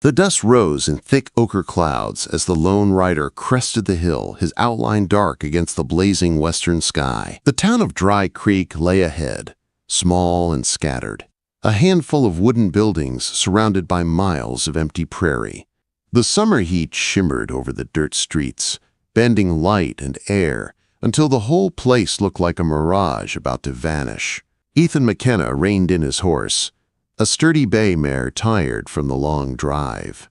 The dust rose in thick ochre clouds as the lone rider crested the hill, his outline dark against the blazing western sky. The town of Dry Creek lay ahead, small and scattered, a handful of wooden buildings surrounded by miles of empty prairie. The summer heat shimmered over the dirt streets, bending light and air until the whole place looked like a mirage about to vanish. Ethan McKenna reined in his horse, a sturdy bay mare tired from the long drive.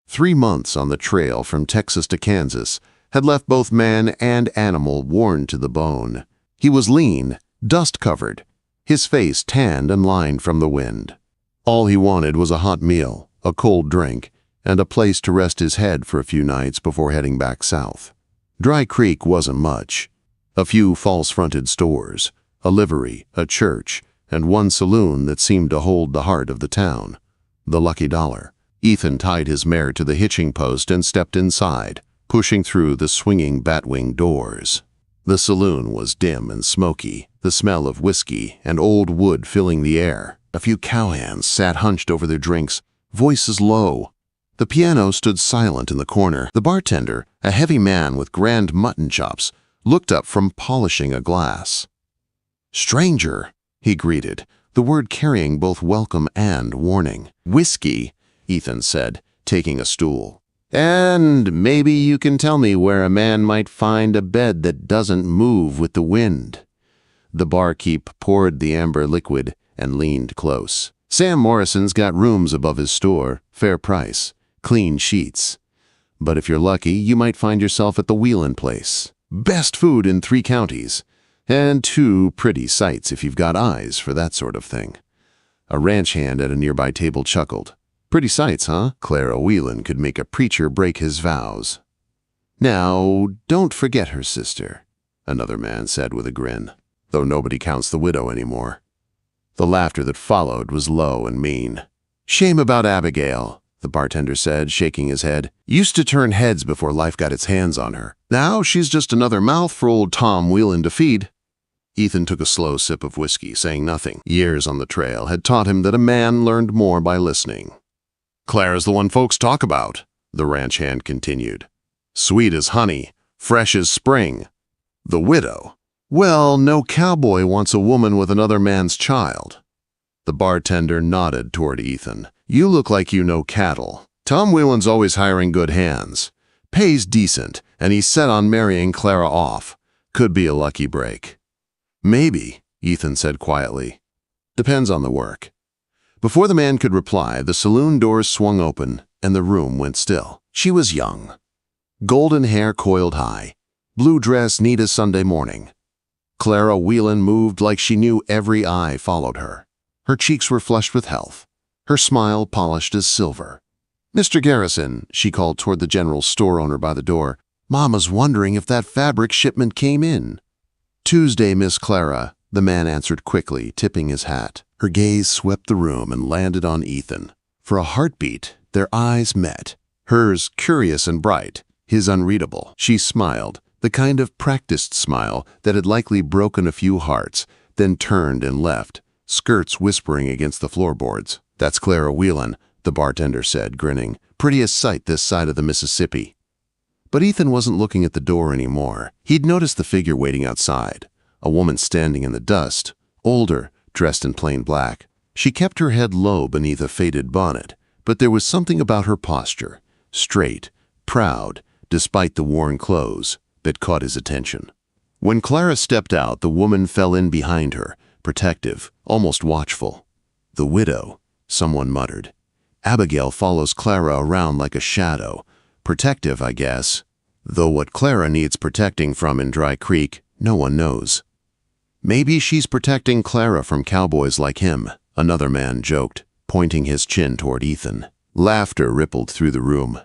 3 months on the trail from Texas to Kansas had left both man and animal worn to the bone. He was lean, dust-covered, his face tanned and lined from the wind. All he wanted was a hot meal, a cold drink, and a place to rest his head for a few nights before heading back south. Dry Creek wasn't much. A few false-fronted stores, a livery, a church, and one saloon that seemed to hold the heart of the town, the Lucky Dollar. Ethan tied his mare to the hitching post and stepped inside, pushing through the swinging batwing doors. The saloon was dim and smoky, the smell of whiskey and old wood filling the air. A few cowhands sat hunched over their drinks, voices low. The piano stood silent in the corner. The bartender, a heavy man with grand mutton chops, looked up from polishing a glass. "Stranger," he greeted, the word carrying both welcome and warning. "Whiskey," Ethan said, taking a stool. "And maybe you can tell me where a man might find a bed that doesn't move with the wind." The barkeep poured the amber liquid and leaned close. "Sam Morrison's got rooms above his store, fair price, clean sheets. But if you're lucky, you might find yourself at the Whelan place. Best food in 3 counties. And 2 pretty sights if you've got eyes for that sort of thing." A ranch hand at a nearby table chuckled. "Pretty sights, huh? Clara Whelan could make a preacher break his vows." "Now, don't forget her sister," another man said with a grin, though nobody counts the widow anymore. The laughter that followed was low and mean. "Shame about Abigail," the bartender said, shaking his head. "Used to turn heads before life got its hands on her. Now she's just another mouth for old Tom Whelan to feed." Ethan took a slow sip of whiskey, saying nothing. Years on the trail had taught him that a man learned more by listening. "Clara's the one folks talk about," the ranch hand continued. "Sweet as honey, fresh as spring. The widow. Well, no cowboy wants a woman with another man's child." The bartender nodded toward Ethan. "You look like you know cattle. Tom Whelan's always hiring good hands. Pays decent, and he's set on marrying Clara off. Could be a lucky break." "Maybe," Ethan said quietly. "Depends on the work." Before the man could reply, the saloon doors swung open, and the room went still. She was young. Golden hair coiled high, blue dress neat as Sunday morning. Clara Whelan moved like she knew every eye followed her. Her cheeks were flushed with health, her smile polished as silver. "Mr. Garrison," she called toward the general store owner by the door, "Mama's wondering if that fabric shipment came in." "Tuesday, Miss Clara," the man answered quickly, tipping his hat. Her gaze swept the room and landed on Ethan. For a heartbeat, their eyes met, hers curious and bright, his unreadable. She smiled, the kind of practiced smile that had likely broken a few hearts, then turned and left, skirts whispering against the floorboards. "That's Clara Whelan," the bartender said, grinning. "Prettiest sight this side of the Mississippi." But Ethan wasn't looking at the door anymore. He'd noticed the figure waiting outside, a woman standing in the dust, older, dressed in plain black. She kept her head low beneath a faded bonnet, but there was something about her posture, straight, proud, despite the worn clothes, that caught his attention. When Clara stepped out, the woman fell in behind her, protective, almost watchful. "The widow," someone muttered. "Abigail follows Clara around like a shadow. Protective, I guess. Though what Clara needs protecting from in Dry Creek, no one knows." "Maybe she's protecting Clara from cowboys like him," another man joked, pointing his chin toward Ethan. Laughter rippled through the room.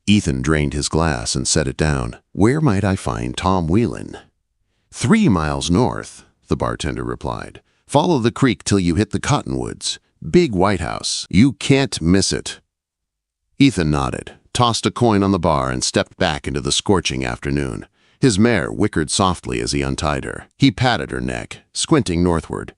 Ethan drained his glass and set it down. "Where might I find Tom Whelan?" 3 miles north, the bartender replied. "Follow the creek till you hit the cottonwoods. Big white house. You can't miss it." Ethan nodded, tossed a coin on the bar, and stepped back into the scorching afternoon. His mare whickered softly as he untied her. He patted her neck, squinting northward.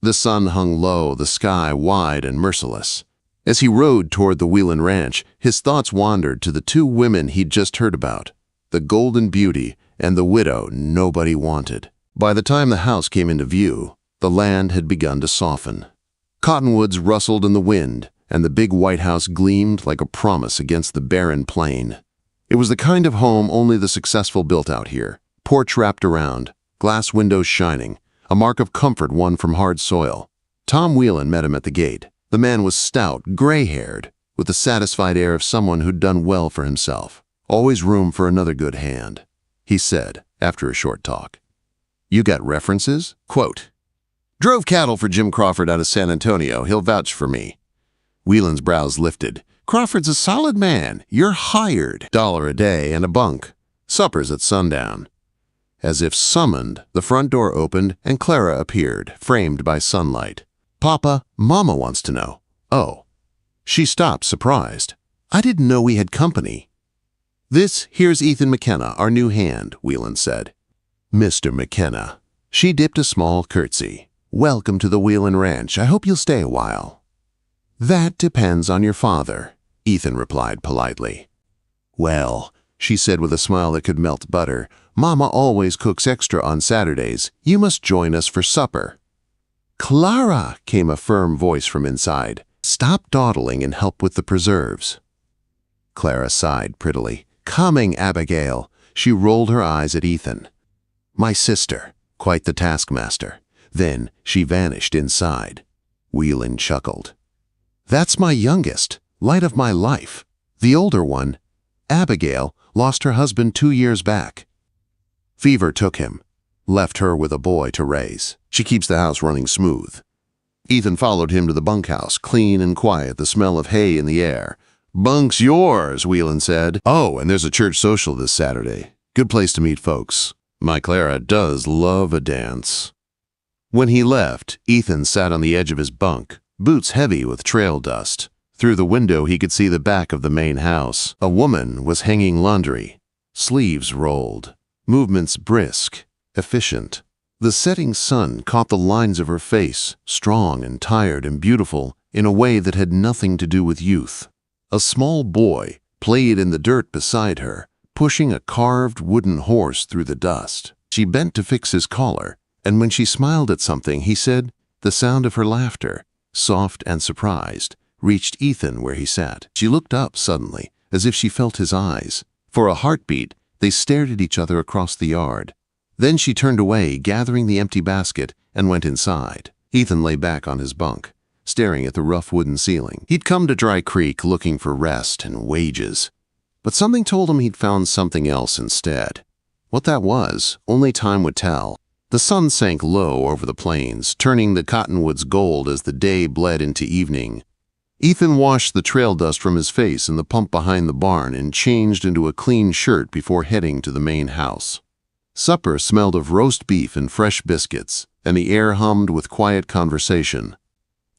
The sun hung low, the sky wide and merciless. As he rode toward the Whelan Ranch, his thoughts wandered to the two women he'd just heard about, the Golden Beauty and the widow nobody wanted. By the time the house came into view, the land had begun to soften. Cottonwoods rustled in the wind, and the big white house gleamed like a promise against the barren plain. It was the kind of home only the successful built out here. Porch wrapped around, glass windows shining, a mark of comfort won from hard soil. Tom Whelan met him at the gate. The man was stout, gray-haired, with the satisfied air of someone who'd done well for himself. Always room for another good hand, he said after a short talk. You got references? Quote, drove cattle for Jim Crawford out of San Antonio. He'll vouch for me. Whelan's brows lifted. Crawford's a solid man. You're hired. $1 a day and a bunk. Supper's at sundown. As if summoned, the front door opened and Clara appeared, framed by sunlight. Papa, Mama wants to know. Oh. She stopped, surprised. I didn't know we had company. This here's Ethan McKenna, our new hand, Whelan said. Mr. McKenna. She dipped a small curtsy. Welcome to the Whelan Ranch. I hope you'll stay a while. That depends on your father, Ethan replied politely. Well, she said with a smile that could melt butter, Mama always cooks extra on Saturdays. You must join us for supper. Clara, came a firm voice from inside. Stop dawdling and help with the preserves. Clara sighed prettily. Coming, Abigail. She rolled her eyes at Ethan. My sister, quite the taskmaster. Then she vanished inside. Whelan chuckled. That's my youngest, light of my life. The older one, Abigail, lost her husband 2 years back. Fever took him, left her with a boy to raise. She keeps the house running smooth. Ethan followed him to the bunkhouse, clean and quiet, the smell of hay in the air. Bunk's yours, Whelan said. Oh, and there's a church social this Saturday. Good place to meet folks. My Clara does love a dance. When he left, Ethan sat on the edge of his bunk, boots heavy with trail dust. Through the window he could see the back of the main house. A woman was hanging laundry, sleeves rolled, movements brisk, efficient. The setting sun caught the lines of her face, strong and tired and beautiful, in a way that had nothing to do with youth. A small boy played in the dirt beside her, pushing a carved wooden horse through the dust. She bent to fix his collar, and when she smiled at something, he said, the sound of her laughter, soft and surprised, reached Ethan where he sat. She looked up suddenly, as if she felt his eyes. For a heartbeat, they stared at each other across the yard. Then she turned away, gathering the empty basket, and went inside. Ethan lay back on his bunk, staring at the rough wooden ceiling. He'd come to Dry Creek looking for rest and wages, but something told him he'd found something else instead. What that was, only time would tell. The sun sank low over the plains, turning the cottonwoods gold as the day bled into evening. Ethan washed the trail dust from his face in the pump behind the barn and changed into a clean shirt before heading to the main house. Supper smelled of roast beef and fresh biscuits, and the air hummed with quiet conversation.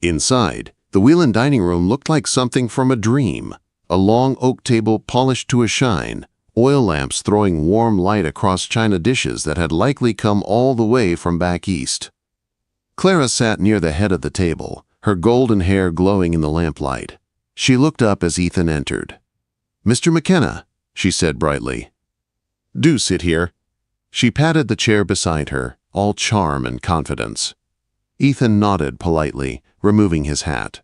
Inside, the Whelan dining room looked like something from a dream. A long oak table polished to a shine, oil lamps throwing warm light across china dishes that had likely come all the way from back east. Clara sat near the head of the table, her golden hair glowing in the lamplight. She looked up as Ethan entered. Mr. McKenna, she said brightly. Do sit here. She patted the chair beside her, all charm and confidence. Ethan nodded politely, removing his hat.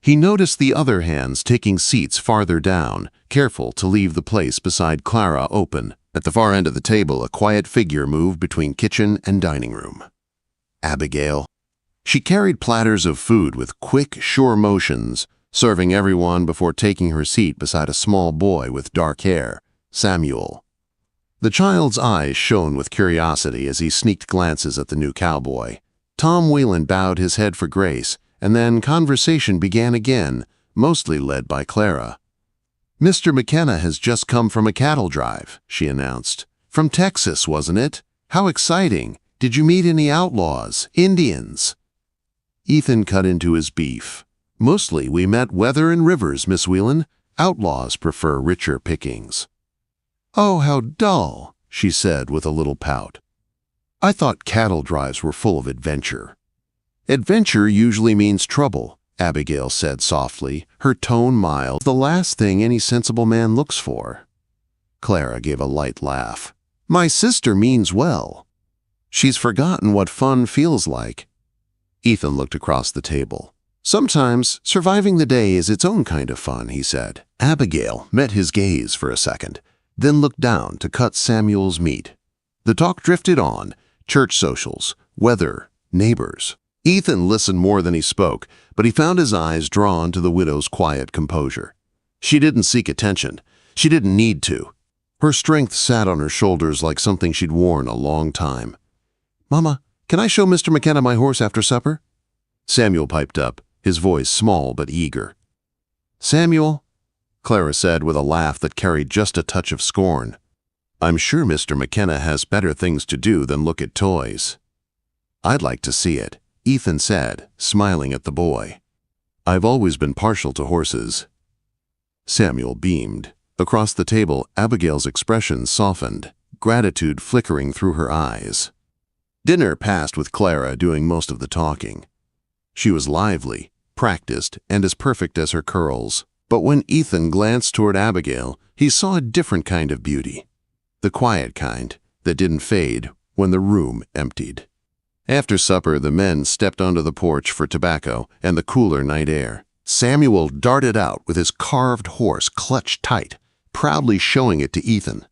He noticed the other hands taking seats farther down, careful to leave the place beside Clara open. At the far end of the table, a quiet figure moved between kitchen and dining room. Abigail. She carried platters of food with quick, sure motions, serving everyone before taking her seat beside a small boy with dark hair, Samuel. The child's eyes shone with curiosity as he sneaked glances at the new cowboy. Tom Whelan bowed his head for grace, and then conversation began again, mostly led by Clara. Mr. McKenna has just come from a cattle drive, she announced. From Texas, wasn't it? How exciting! Did you meet any outlaws, Indians? Ethan cut into his beef. Mostly we met Weather and Rivers, Miss Whelan. Outlaws prefer richer pickings. Oh, how dull, she said with a little pout. I thought cattle drives were full of adventure. Adventure usually means trouble, Abigail said softly, her tone mild. The last thing any sensible man looks for. Clara gave a light laugh. My sister means well. She's forgotten what fun feels like. Ethan looked across the table. Sometimes surviving the day is its own kind of fun, he said. Abigail met his gaze for a second, then looked down to cut Samuel's meat. The talk drifted on, church socials, weather, neighbors. Ethan listened more than he spoke, but he found his eyes drawn to the widow's quiet composure. She didn't seek attention. She didn't need to. Her strength sat on her shoulders like something she'd worn a long time. Mama, can I show Mr. McKenna my horse after supper? Samuel piped up, his voice small but eager. Samuel, Clara said with a laugh that carried just a touch of scorn. I'm sure Mr. McKenna has better things to do than look at toys. I'd like to see it, Ethan said, smiling at the boy. I've always been partial to horses. Samuel beamed. Across the table, Abigail's expression softened, gratitude flickering through her eyes. Dinner passed with Clara doing most of the talking. She was lively, practiced, and as perfect as her curls. But when Ethan glanced toward Abigail, he saw a different kind of beauty. The quiet kind that didn't fade when the room emptied. After supper, the men stepped onto the porch for tobacco and the cooler night air. Samuel darted out with his carved horse clutched tight, proudly showing it to Ethan.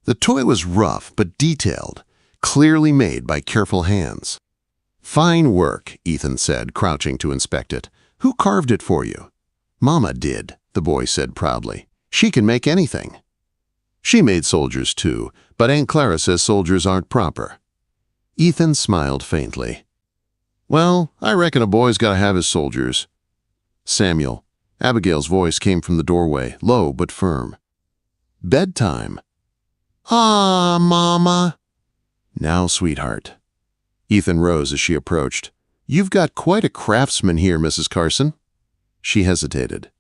The toy was rough but detailed, clearly made by careful hands. Fine work, Ethan said, crouching to inspect it. Who carved it for you? Mama did, the boy said proudly. She can make anything. She made soldiers too, but Aunt Clara says soldiers aren't proper. Ethan smiled faintly. Well, I reckon a boy's got to have his soldiers. Samuel. Abigail's voice came from the doorway, low but firm. Bedtime. Ah, Mama. Now, sweetheart. Ethan rose as she approached. You've got quite a craftsman here, Mrs. Carson. She hesitated.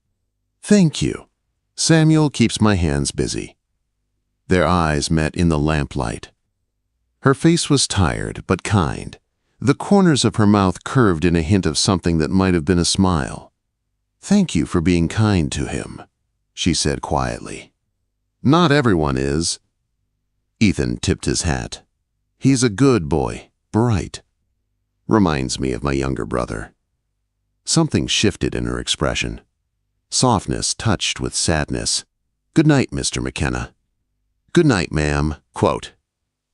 Thank you. Samuel keeps my hands busy. Their eyes met in the lamplight. Her face was tired but kind. The corners of her mouth curved in a hint of something that might have been a smile. Thank you for being kind to him, she said quietly. Not everyone is. Ethan tipped his hat. He's a good boy, bright. Reminds me of my younger brother. Something shifted in her expression. Softness touched with sadness. Good night, Mr. McKenna. Good night, ma'am. Quote.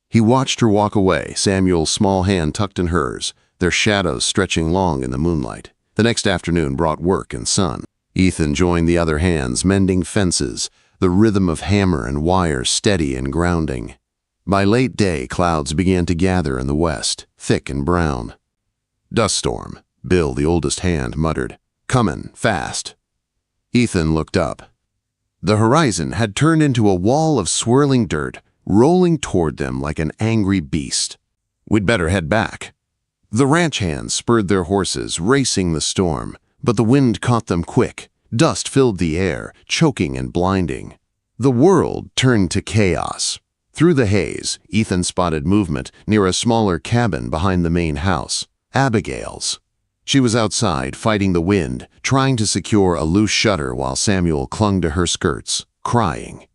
He watched her walk away, Samuel's small hand tucked in hers, their shadows stretching long in the moonlight. The next afternoon brought work and sun. Ethan joined the other hands, mending fences, the rhythm of hammer and wire steady and grounding. By late day, clouds began to gather in the west, thick and brown. Dust storm, Bill, the oldest hand, muttered. Comin', fast. Ethan looked up. The horizon had turned into a wall of swirling dirt, rolling toward them like an angry beast. We'd better head back. The ranch hands spurred their horses, racing the storm, but the wind caught them quick. Dust filled the air, choking and blinding. The world turned to chaos. Through the haze, Ethan spotted movement near a smaller cabin behind the main house, Abigail's. She was outside, fighting the wind, trying to secure a loose shutter while Samuel clung to her skirts, crying.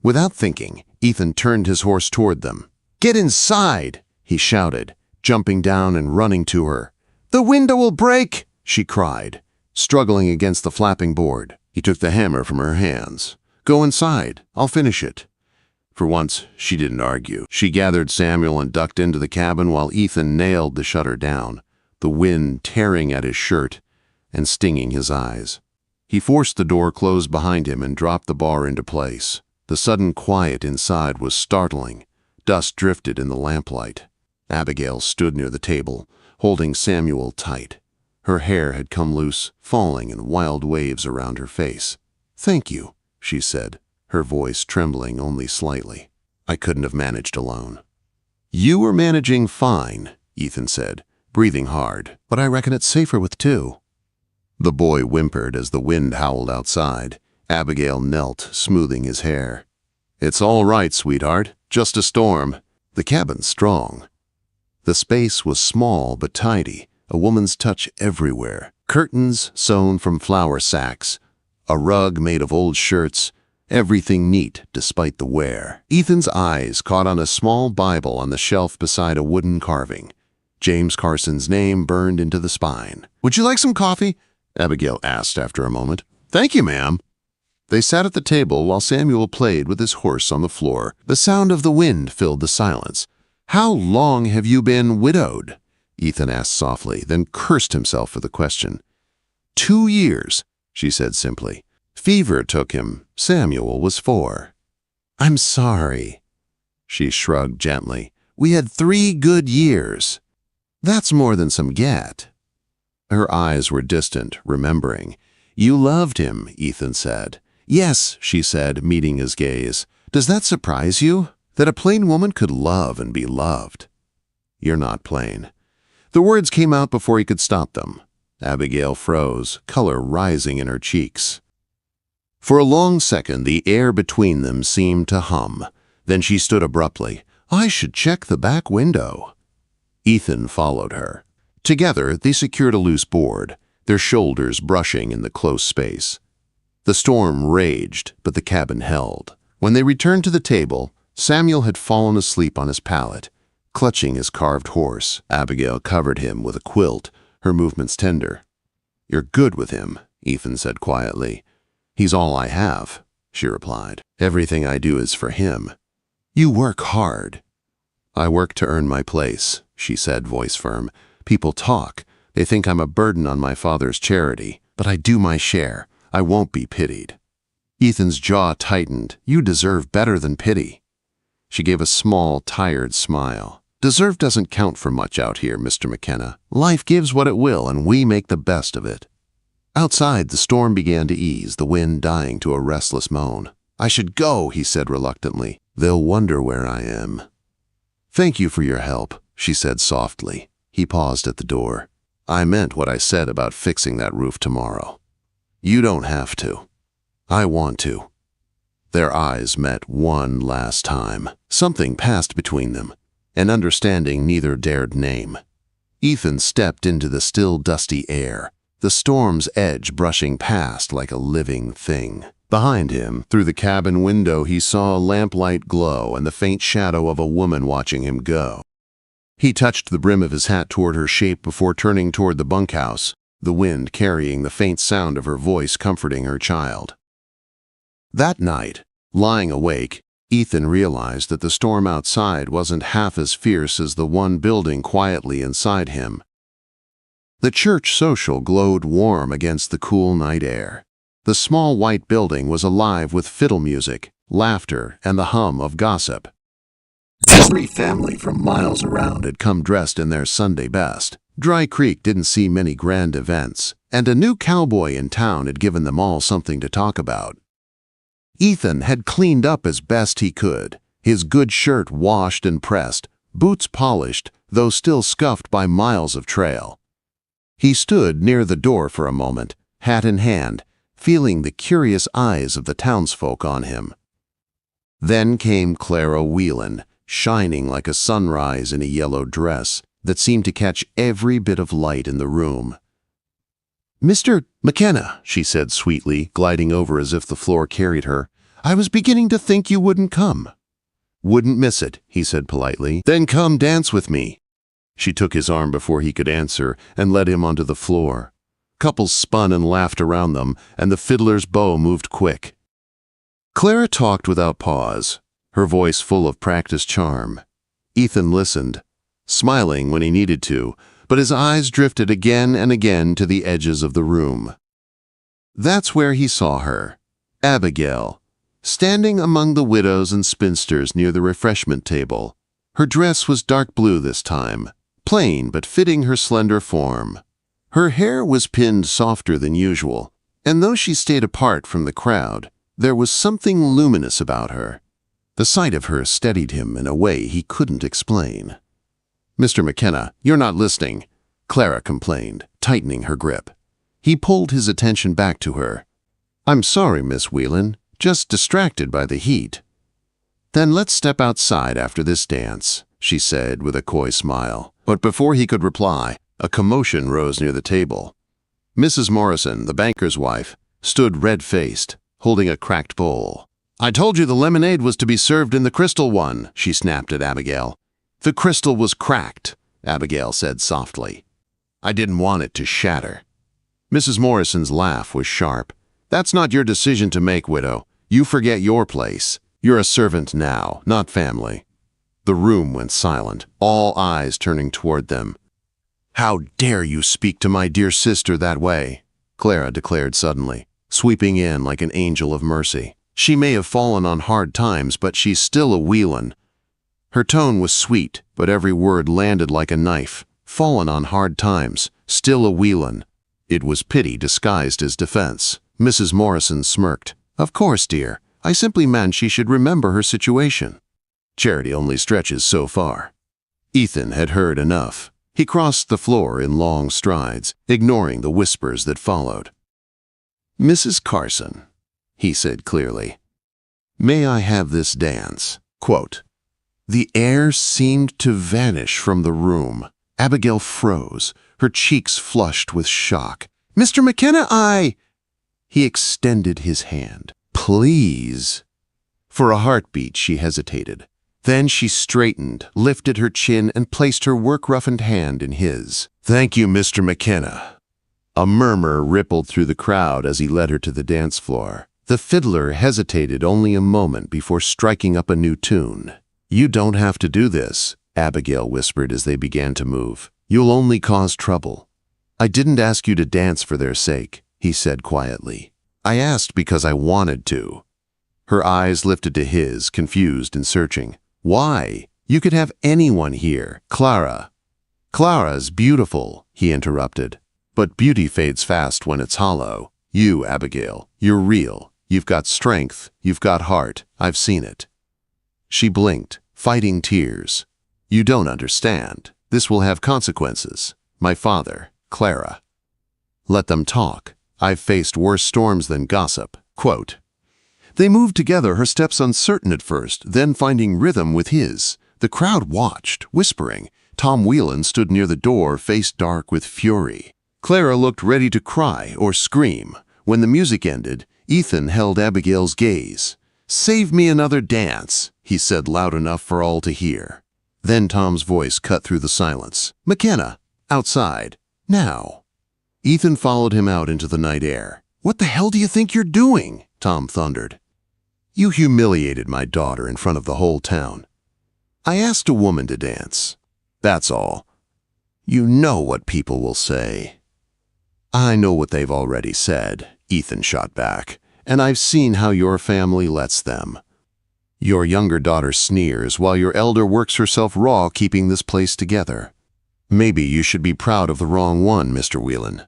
Without thinking, Ethan turned his horse toward them. Get inside, he shouted, jumping down and running to her. The window will break, she cried, struggling against the flapping board. He took the hammer from her hands. Go inside, I'll finish it. For once, she didn't argue. She gathered Samuel and ducked into the cabin while Ethan nailed the shutter down, the wind tearing at his shirt and stinging his eyes. He forced the door closed behind him and dropped the bar into place. The sudden quiet inside was startling. Dust drifted in the lamplight. Abigail stood near the table, holding Samuel tight. Her hair had come loose, falling in wild waves around her face. Thank you, she said, her voice trembling only slightly. I couldn't have managed alone. You were managing fine, Ethan said, breathing hard, but I reckon it's safer with two. The boy whimpered as the wind howled outside. Abigail knelt, smoothing his hair. It's all right, sweetheart. Just a storm. The cabin's strong. The space was small but tidy, a woman's touch everywhere. Curtains sewn from flour sacks, a rug made of old shirts, everything neat despite the wear. Ethan's eyes caught on a small Bible on the shelf beside a wooden carving. James Carson's name burned into the spine. "Would you like some coffee?" Abigail asked after a moment. "Thank you, ma'am." They sat at the table while Samuel played with his horse on the floor. The sound of the wind filled the silence. "How long have you been widowed?" Ethan asked softly, then cursed himself for the question. 2 years, she said simply. Fever took him. Samuel was 4. "I'm sorry." She shrugged gently. "We had 3 good years. That's more than some get." Her eyes were distant, remembering. "You loved him," Ethan said. "Yes," she said, meeting his gaze. "Does that surprise you? That a plain woman could love and be loved?" "You're not plain." The words came out before he could stop them. Abigail froze, color rising in her cheeks. For a long second, the air between them seemed to hum. Then she stood abruptly. "I should check the back window." Ethan followed her. Together, they secured a loose board, their shoulders brushing in the close space. The storm raged, but the cabin held. When they returned to the table, Samuel had fallen asleep on his pallet, clutching his carved horse. Abigail covered him with a quilt, her movements tender. "You're good with him," Ethan said quietly. "He's all I have," she replied. "Everything I do is for him." "You work hard." "I work to earn my place," she said, voice firm. "People talk. They think I'm a burden on my father's charity. But I do my share. I won't be pitied." Ethan's jaw tightened. "You deserve better than pity." She gave a small, tired smile. "Deserve doesn't count for much out here, Mr. McKenna. Life gives what it will, and we make the best of it." Outside, the storm began to ease, the wind dying to a restless moan. "I should go," he said reluctantly. "They'll wonder where I am." "Thank you for your help," she said softly. He paused at the door. "I meant what I said about fixing that roof tomorrow. You don't have to. I want to." Their eyes met one last time. Something passed between them, an understanding neither dared name. Ethan stepped into the still dusty air, the storm's edge brushing past like a living thing. Behind him, through the cabin window, he saw a lamplight glow and the faint shadow of a woman watching him go. He touched the brim of his hat toward her shape before turning toward the bunkhouse, the wind carrying the faint sound of her voice comforting her child. That night, lying awake, Ethan realized that the storm outside wasn't half as fierce as the one building quietly inside him. The church social glowed warm against the cool night air. The small white building was alive with fiddle music, laughter, and the hum of gossip. Every family from miles around had come dressed in their Sunday best. Dry Creek didn't see many grand events, and a new cowboy in town had given them all something to talk about. Ethan had cleaned up as best he could, his good shirt washed and pressed, boots polished, though still scuffed by miles of trail. He stood near the door for a moment, hat in hand, feeling the curious eyes of the townsfolk on him. Then came Clara Whelan, shining like a sunrise in a yellow dress that seemed to catch every bit of light in the room. "Mr. McKenna," she said sweetly, gliding over as if the floor carried her, "I was beginning to think you wouldn't come." "Wouldn't miss it," he said politely. "Then come dance with me." She took his arm before he could answer and led him onto the floor. Couples spun and laughed around them, and the fiddler's bow moved quick. Clara talked without pause, her voice full of practiced charm. Ethan listened, smiling when he needed to, but his eyes drifted again and again to the edges of the room. That's where he saw her, Abigail, standing among the widows and spinsters near the refreshment table. Her dress was dark blue this time, plain but fitting her slender form. Her hair was pinned softer than usual, and though she stayed apart from the crowd, there was something luminous about her. The sight of her steadied him in a way he couldn't explain. "Mr. McKenna, you're not listening," Clara complained, tightening her grip. He pulled his attention back to her. "I'm sorry, Miss Whelan, just distracted by the heat." "Then let's step outside after this dance," she said with a coy smile. But before he could reply, A commotion rose near the table. Mrs. Morrison, the banker's wife, stood red-faced, holding a cracked bowl. "I told you the lemonade was to be served in the crystal one," she snapped at Abigail. "The crystal was cracked," Abigail said softly. "I didn't want it to shatter." Mrs. Morrison's laugh was sharp. "That's not your decision to make, widow. You forget your place. You're a servant now, not family." The room went silent, all eyes turning toward them. "How dare you speak to my dear sister that way?" Clara declared suddenly, sweeping in like an angel of mercy. "She may have fallen on hard times, but she's still a Whelan." Her tone was sweet, but every word landed like a knife. Fallen on hard times, still a Whelan. It was pity disguised as defense. Mrs. Morrison smirked. "Of course, dear. I simply meant she should remember her situation. Charity only stretches so far." Ethan had heard enough. He crossed the floor in long strides, ignoring the whispers that followed. "Mrs. Carson," he said clearly, "may I have this dance?" Quote, the air seemed to vanish from the room. Abigail froze, her cheeks flushed with shock. "Mr. McKenna, He extended his hand. "Please." For a heartbeat, she hesitated. Then she straightened, lifted her chin, and placed her work-roughened hand in his. "Thank you, Mr. McKenna." A murmur rippled through the crowd as he led her to the dance floor. The fiddler hesitated only a moment before striking up a new tune. "You don't have to do this," Abigail whispered as they began to move. "You'll only cause trouble." "I didn't ask you to dance for their sake," he said quietly. "I asked because I wanted to." Her eyes lifted to his, confused and searching. "Why? You could have anyone here. Clara." "Clara's beautiful," he interrupted. "But beauty fades fast when it's hollow. You, Abigail, you're real. You've got strength. You've got heart. I've seen it." She blinked, fighting tears. "You don't understand. This will have consequences. My father, Clara." "Let them talk. I've faced worse storms than gossip." Quote, they moved together, her steps uncertain at first, then finding rhythm with his. The crowd watched, whispering. Tom Whelan stood near the door, face dark with fury. Clara looked ready to cry or scream. When the music ended, Ethan held Abigail's gaze. "Save me another dance," he said loud enough for all to hear. Then Tom's voice cut through the silence. "McKenna, outside, now." Ethan followed him out into the night air. "What the hell do you think you're doing?" Tom thundered. "You humiliated my daughter in front of the whole town." "I asked a woman to dance. That's all." "You know what people will say." "I know what they've already said," Ethan shot back, "and I've seen how your family lets them. Your younger daughter sneers while your elder works herself raw keeping this place together. Maybe you should be proud of the wrong one, Mr. Whelan."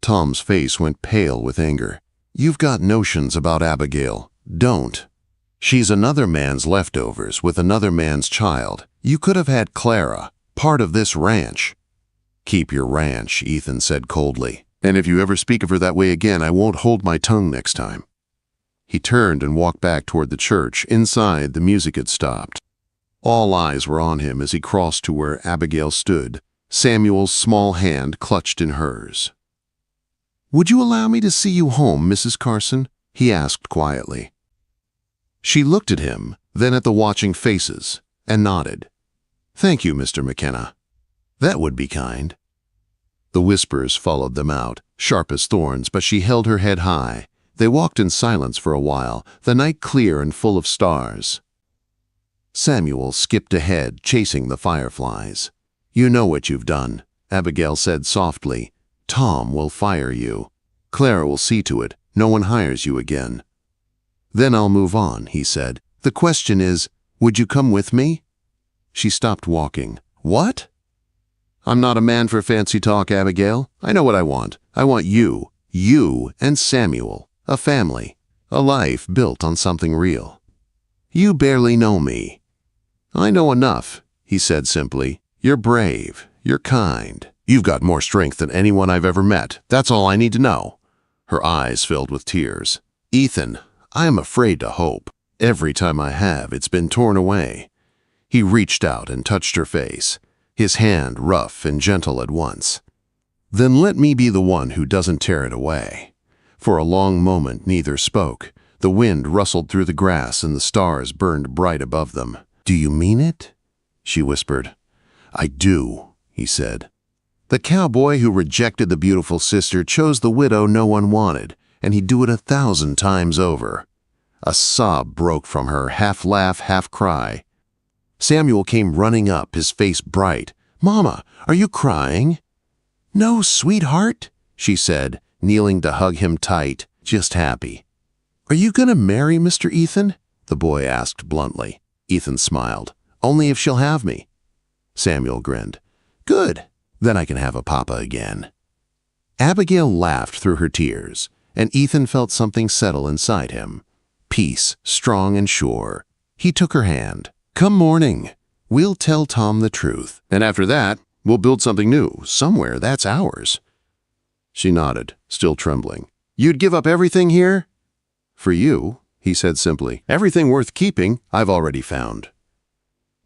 Tom's face went pale with anger. "You've got notions about Abigail. Don't. She's another man's leftovers with another man's child. You could have had Clara, part of this ranch." "Keep your ranch," Ethan said coldly. "And if you ever speak of her that way again, I won't hold my tongue next time." He turned and walked back toward the church. Inside, the music had stopped. All eyes were on him as he crossed to where Abigail stood, Samuel's small hand clutched in hers. "Would you allow me to see you home, Mrs. Carson?" he asked quietly. She looked at him, then at the watching faces, and nodded. "Thank you, Mr. McKenna. That would be kind." The whispers followed them out, sharp as thorns, but she held her head high. They walked in silence for a while, the night clear and full of stars. Samuel skipped ahead, chasing the fireflies. "You know what you've done," Abigail said softly. "Tom will fire you. Clara will see to it. No one hires you again." "Then I'll move on," he said. "The question is, would you come with me?" She stopped walking. "What?" "I'm not a man for fancy talk, Abigail. I know what I want. I want you. You and Samuel. A family. A life built on something real. You barely know me." "I know enough," he said simply. "You're brave. You're kind. You've got more strength than anyone I've ever met. That's all I need to know." Her eyes filled with tears. "Ethan, I am afraid to hope. Every time I have, it's been torn away." He reached out and touched her face. his hand rough and gentle at once. "Then let me be the one who doesn't tear it away." For a long moment neither spoke. The wind rustled through the grass and the stars burned bright above them. "Do you mean it?" she whispered. "I do," he said. The cowboy who rejected the beautiful sister chose the widow no one wanted, and he'd do it 1,000 times over. A sob broke from her, half laugh, half cry. Samuel came running up, his face bright. "Mama, are you crying?" "No, sweetheart," she said, kneeling to hug him tight, just happy. "Are you going to marry Mr. Ethan?" the boy asked bluntly. Ethan smiled. "Only if she'll have me." Samuel grinned. "Good, then I can have a papa again." Abigail laughed through her tears, and Ethan felt something settle inside him. Peace, strong and sure. He took her hand. "Come morning, we'll tell Tom the truth, and after that, we'll build something new, somewhere that's ours." She nodded, still trembling. "You'd give up everything here?" "For you," he said simply. "Everything worth keeping I've already found."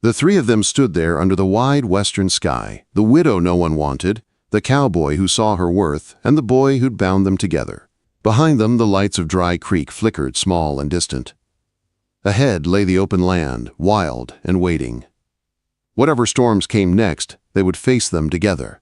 The three of them stood there under the wide western sky, the widow no one wanted, the cowboy who saw her worth, and the boy who'd bound them together. Behind them, the lights of Dry Creek flickered small and distant. Ahead lay the open land, wild and waiting. Whatever storms came next, they would face them together.